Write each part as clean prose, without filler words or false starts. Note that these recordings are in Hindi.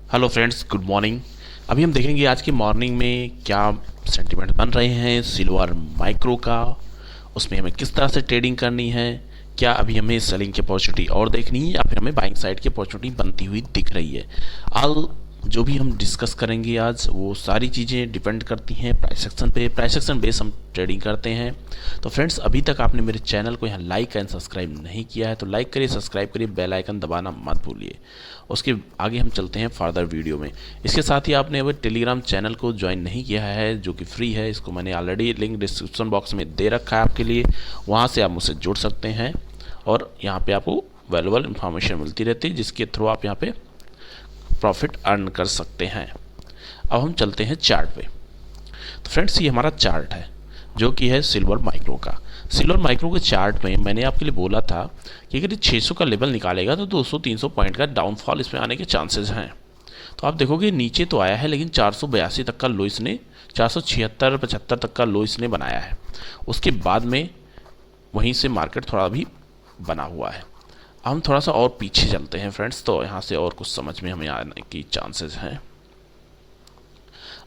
Hello friends, good morning. अभी हम देखेंगे आज की मॉर्निंग में क्या सेंटीमेंट बन रहे हैं सिल्वर माइक्रो का, उसमें हमें किस तरह से ट्रेडिंग करनी है, क्या अभी हमें सेलिंग की अपॉर्चुनिटी और देखनी है या फिर हमें बाइंग साइड की अपॉर्चुनिटी बनती हुई दिख रही है। ऑल जो भी हम डिस्कस करेंगे आज वो सारी चीज़ें डिपेंड करती हैं प्राइस सेक्शन पे। प्राइस सेक्शन बेस हम ट्रेडिंग करते हैं। तो फ्रेंड्स, अभी तक आपने मेरे चैनल को यहाँ लाइक एंड सब्सक्राइब नहीं किया है तो लाइक करिए, सब्सक्राइब करिए, बेल आइकन दबाना मत भूलिए। उसके आगे हम चलते हैं फर्दर वीडियो में। इसके साथ ही आपने अभी टेलीग्राम चैनल को ज्वाइन नहीं किया है जो कि फ्री है, इसको मैंने ऑलरेडी लिंक डिस्क्रिप्शन बॉक्स में दे रखा है आपके लिए, वहाँ से आप मुझसे जुड़ सकते हैं और यहाँ पे आपको वैल्यूबल इंफॉर्मेशन मिलती रहती है जिसके थ्रू आप यहाँ पे प्रॉफिट अर्न कर सकते हैं। अब हम चलते हैं चार्ट पे। तो फ्रेंड्स, ये हमारा चार्ट है जो कि है सिल्वर माइक्रो का। सिल्वर माइक्रो के चार्ट में मैंने आपके लिए बोला था कि अगर ये 600 का लेवल निकालेगा तो 200-300 पॉइंट का डाउनफॉल इसमें आने के चांसेस हैं। तो आप देखोगे नीचे तो आया है लेकिन 482 तक का लो इसने, 476-75 तक का लो इसने बनाया है। उसके बाद में वहीं से मार्केट थोड़ा भी बना हुआ है। हम थोड़ा सा और पीछे चलते हैं फ्रेंड्स, तो यहाँ से और कुछ समझ में हमें आने की चांसेस हैं।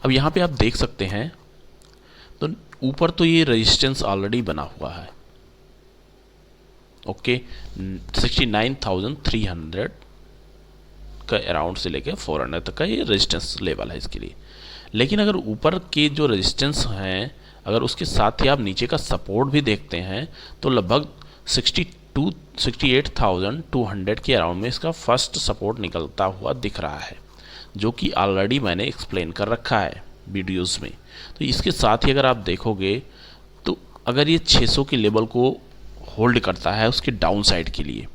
अब यहाँ पे आप देख सकते हैं तो ऊपर तो ये रेजिस्टेंस ऑलरेडी बना हुआ है, ओके, 69,300 का अराउंड से लेकर 400 तक का ये रेजिस्टेंस लेवल है इसके लिए। लेकिन अगर ऊपर के जो रेजिस्टेंस हैं अगर उसके साथ ही आप नीचे का सपोर्ट भी देखते हैं तो लगभग 68,200 के अराउंड में इसका फर्स्ट सपोर्ट निकलता हुआ दिख रहा है, जो कि ऑलरेडी मैंने एक्सप्लेन कर रखा है वीडियोस में। तो इसके साथ ही अगर आप देखोगे तो अगर ये 600 के लेवल को होल्ड करता है उसके डाउन साइड के लिए,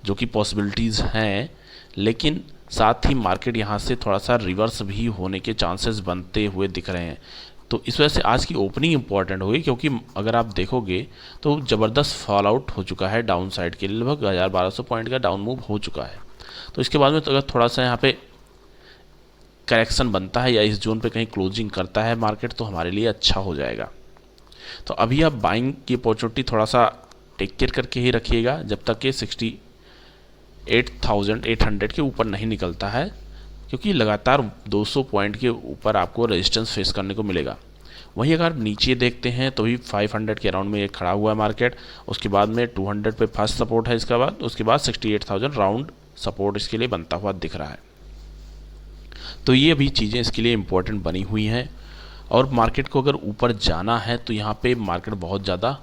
जो कि पॉसिबिलिटीज़ हैं, लेकिन साथ ही मार्केट यहाँ से थोड़ा सा रिवर्स भी होने के चांसेस बनते हुए दिख रहे हैं। तो इस वजह से आज की ओपनिंग इंपॉर्टेंट होगी, क्योंकि अगर आप देखोगे तो ज़बरदस्त फॉल आउट हो चुका है डाउन साइड के लिए, लगभग 1200 पॉइंट का डाउन मूव हो चुका है। तो इसके बाद में तो अगर थोड़ा सा यहाँ पे करेक्शन बनता है या इस जोन पे कहीं क्लोजिंग करता है मार्केट तो हमारे लिए अच्छा हो जाएगा। तो अभी आप बाइंग की अपॉर्चुनिटी थोड़ा सा टेक केयर करके ही रखिएगा जब तक कि 68,800 के ऊपर नहीं निकलता है, क्योंकि लगातार 200 पॉइंट के ऊपर आपको रेजिस्टेंस फेस करने को मिलेगा। वहीं अगर आप नीचे देखते हैं तो भी 500 के अराउंड में ये खड़ा हुआ है मार्केट। उसके बाद में 200 पे फर्स्ट सपोर्ट है, इसके बाद 68,000 राउंड सपोर्ट इसके लिए बनता हुआ दिख रहा है। तो ये अभी चीज़ें इसके लिए इम्पोर्टेंट बनी हुई हैं। और मार्केट को अगर ऊपर जाना है तो यहाँ पे मार्केट बहुत ज़्यादा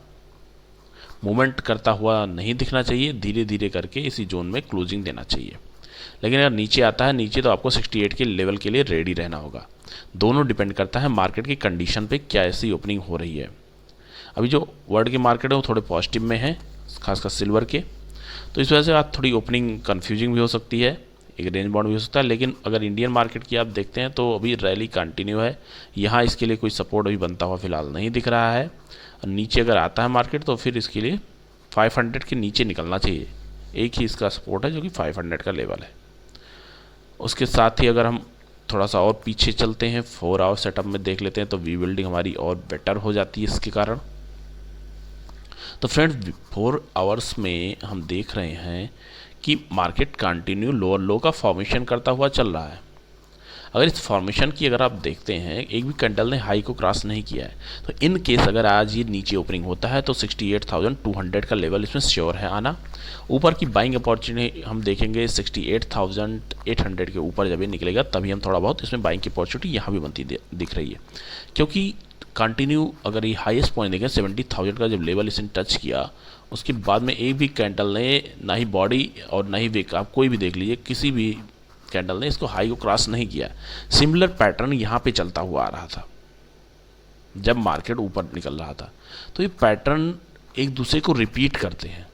मूवमेंट करता हुआ नहीं दिखना चाहिए, धीरे धीरे करके इसी जोन में क्लोजिंग देना चाहिए। लेकिन अगर नीचे आता है नीचे तो आपको 68 के लेवल के लिए रेडी रहना होगा। दोनों डिपेंड करता है मार्केट की कंडीशन पे, क्या ऐसी ओपनिंग हो रही है। अभी जो वर्ल्ड के मार्केट है वो थोड़े पॉजिटिव में है, खासकर सिल्वर के, तो इस वजह से आज थोड़ी ओपनिंग कन्फ्यूजिंग भी हो सकती है, एक रेंज बाउंड भी हो सकता है। लेकिन अगर इंडियन मार्केट की आप देखते हैं तो अभी रैली कंटिन्यू है, यहाँ इसके लिए कोई सपोर्ट अभी बनता हुआ फिलहाल नहीं दिख रहा है। नीचे अगर आता है मार्केट तो फिर इसके लिए 500 के नीचे निकलना चाहिए, एक ही इसका सपोर्ट है जो कि 500 का लेवल है। उसके साथ ही अगर हम थोड़ा सा और पीछे चलते हैं 4 आवर सेटअप में देख लेते हैं तो वी बिल्डिंग हमारी और बेटर हो जाती है इसके कारण। तो फ्रेंड्स, 4 आवर्स में हम देख रहे हैं कि मार्केट कंटिन्यू लोअर लो का फॉर्मेशन करता हुआ चल रहा है। अगर इस फॉर्मेशन की अगर आप देखते हैं एक भी कैंडल ने हाई को क्रॉस नहीं किया है, तो इन केस अगर आज ये नीचे ओपनिंग होता है तो 68,200 का लेवल इसमें श्योर है आना। ऊपर की बाइंग अपॉर्चुनिटी हम देखेंगे 68,800 के ऊपर जब ये निकलेगा तभी हम थोड़ा बहुत इसमें बाइंग की अपॉर्चुनिटी यहाँ भी बनती दिख रही है, क्योंकि कंटिन्यू अगर ये हाईएस्ट पॉइंट देखें 70,000 का जब लेवल इसने टच किया उसके बाद में एक भी कैंडल ने ना ही बॉडी और ना ही विक, आप कोई भी देख लीजिए किसी भी कैंडल ने इसको हाई को क्रॉस नहीं किया। सिमिलर पैटर्न यहाँ पे चलता हुआ आ रहा था जब मार्केट ऊपर निकल रहा था। तो ये पैटर्न एक दूसरे को रिपीट करते हैं।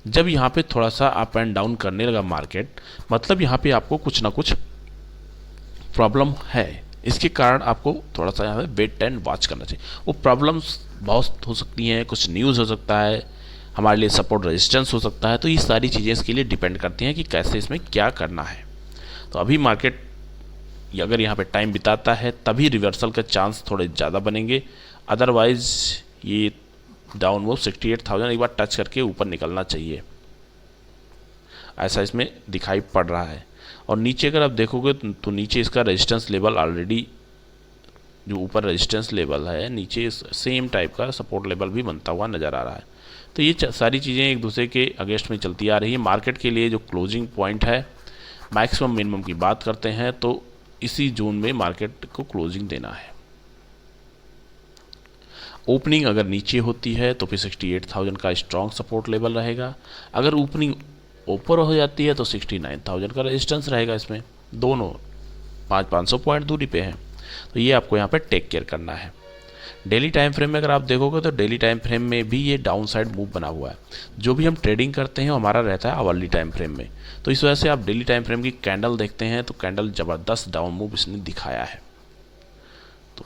जब यहाँ पे थोड़ा सा अप एंड डाउन करने लगा मार्केट, मतलब यहाँ पे आपको कुछ ना कुछ प्रॉब्लम है, इसके कारण आपको थोड़ा सा यहाँ पे वेट एंड वॉच करना चाहिए। वो प्रॉब्लम्स बहुत हो सकती हैं, कुछ न्यूज़ हो सकता है, हमारे लिए सपोर्ट रेजिस्टेंस हो सकता है। तो ये सारी चीज़ें इसके लिए डिपेंड करती हैं कि कैसे इसमें क्या करना है। तो अभी मार्केट अगर यहाँ पे टाइम बिताता है तभी रिवर्सल के चांस थोड़े ज़्यादा बनेंगे, अदरवाइज ये डाउन मूव 68,000 एक बार टच करके ऊपर निकलना चाहिए, ऐसा इसमें दिखाई पड़ रहा है। और नीचे अगर आप देखोगे तो नीचे इसका रेजिस्टेंस लेवल ऑलरेडी, जो ऊपर रेजिस्टेंस लेवल है नीचे सेम टाइप का सपोर्ट लेवल भी बनता हुआ नज़र आ रहा है। तो ये सारी चीज़ें एक दूसरे के अगेंस्ट में चलती आ रही है। मार्केट के लिए जो क्लोजिंग पॉइंट है, मैक्सिमम मिनिमम की बात करते हैं तो इसी जोन में मार्केट को क्लोजिंग देना है। ओपनिंग अगर नीचे होती है तो फिर 68,000 का स्ट्रॉन्ग सपोर्ट लेवल रहेगा। अगर ओपनिंग ऊपर हो जाती है तो 69,000 का रेजिस्टेंस रहेगा। इसमें दोनों 500 पॉइंट दूरी पे हैं, तो ये आपको यहाँ पे टेक केयर करना है। डेली टाइम फ्रेम में अगर आप देखोगे तो डेली टाइम फ्रेम में भी ये डाउन साइड मूव बना हुआ है। जो भी हम ट्रेडिंग करते हैं हमारा रहता है आवरली टाइम फ्रेम में, तो इस वजह से आप डेली टाइम फ्रेम की कैंडल देखते हैं तो कैंडल ज़बरदस्त डाउन मूव इसने दिखाया है। तो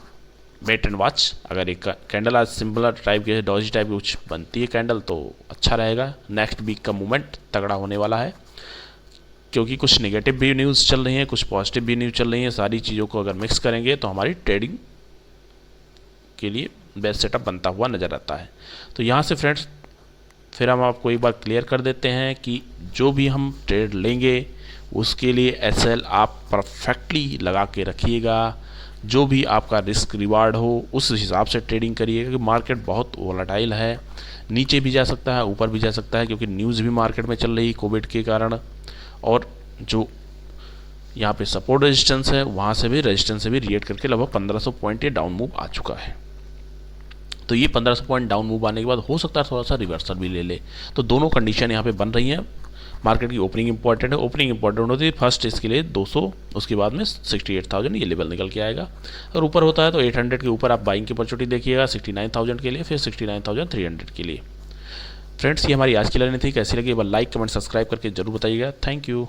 वेट एंड वॉच, अगर एक कैंडल आज सिंपल टाइप के डॉजी टाइप की कुछ बनती है कैंडल तो अच्छा रहेगा। नेक्स्ट वीक का मूवमेंट तगड़ा होने वाला है, क्योंकि कुछ नेगेटिव भी न्यूज़ चल रही हैं, कुछ पॉजिटिव भी न्यूज़ चल रही हैं। सारी चीज़ों को अगर मिक्स करेंगे तो हमारी ट्रेडिंग के लिए बेस्ट सेटअप बनता हुआ नज़र आता है। तो यहाँ से फ्रेंड्स फिर हम आपको एक बार क्लियर कर देते हैं कि जो भी हम ट्रेड लेंगे उसके लिए एसएल आप परफेक्टली लगा के रखिएगा। जो भी आपका रिस्क रिवार्ड हो उस हिसाब से ट्रेडिंग करिएगा, क्योंकि मार्केट बहुत वोलेटाइल है, नीचे भी जा सकता है ऊपर भी जा सकता है, क्योंकि न्यूज़ भी मार्केट में चल रही कोविड के कारण। और जो यहाँ पे सपोर्ट रेजिस्टेंस है वहाँ से भी रेजिस्टेंस से भी रिएक्ट करके लगभग 1500 पॉइंट ये डाउन मूव आ चुका है। तो ये 1500 पॉइंट डाउन मूव आने के बाद हो सकता है थोड़ा सा रिवर्सल भी ले ले। तो दोनों कंडीशन यहाँ पे बन रही हैं। मार्केट की ओपनिंग इंपॉर्टेंट है, ओपनिंग इंपॉर्टेंट होती है फर्स्ट इसके लिए 200, उसके बाद में 68,000 ये लेवल निकल के आएगा। अगर ऊपर होता है तो 800 के ऊपर आप बाइंग की अपॉर्चुनिटी देखिएगा 69,000 के लिए, फिर 69,300 के लिए। फ्रेंड्स ये हमारी आज की लर्निंग थी, कैसी लगी एक बार लाइक कमेंट सब्सक्राइब करके जरूर बताइएगा। Thank you.